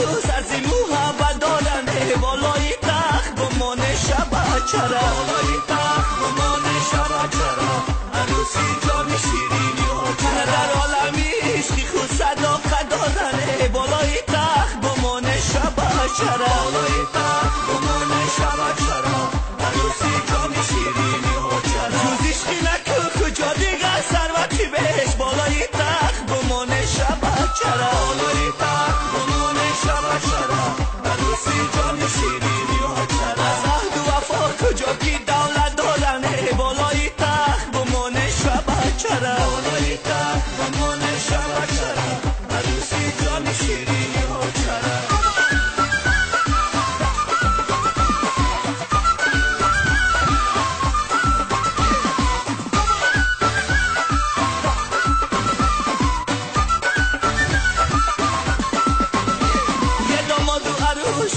عروس از این محبت دارنه بالای تخت بمانه شب چرا بالای تخت بمانه شب چرا عروسی جان شیرینی ها چرا در عالم عشقی خود صداقت دارنه بالای تخت بمانه شب چرا بالای تخت بمانه شب چرا عروسی جان شیرینی ها چرا جز عشقی نکو کجا دیگر ثروتی بهش بالای تخت بمانه شب چرا بالای تخت بمانه شب چرا عروسی جان شیرینی ها چرا از عهد و وفا کجا کی دولت دارنه بالای تخت بمانه شب چرا بالای تخت بمانه شب چرا عروسی جان شیرینی ها چرا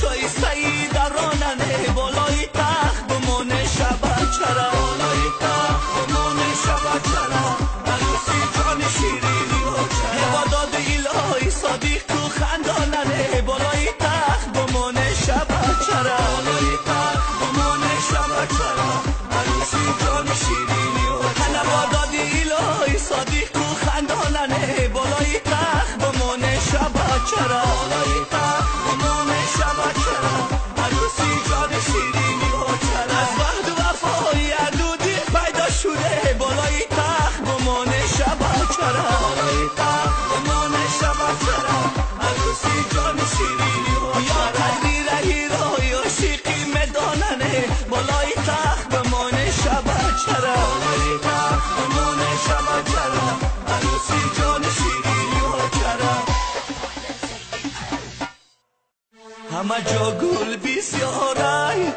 شایسته‌ای در راننه بالای تخت بمانه شب چرا بالای تخت بمانه شب چرا عروسی جان شیرینی ها چرا عبادات الهی صادق و خنداننه بالای تخت بمانه شب چرا بالای تخت بمانه شب چرا عروسی جان شیرینی ها چرا عبادات الهی صادق و خنداننه بالای تخت بمانه شب چرا بالای تخت بمانه شب چرا عروسی جان شیرینی ها چرا از وحد و وفای عدودی پیدا شده بالای تخت بمانه شب چرا بالای تخت بمانه شب چرا عروسی جان شیرینی ها یا تقدیر هیرای عاشقی مداننه بالای تخت بمانه شب چرا بالای تخت بمانه شب چرا عروسی جان شیرینی ها چرا همه جا گل بسیاره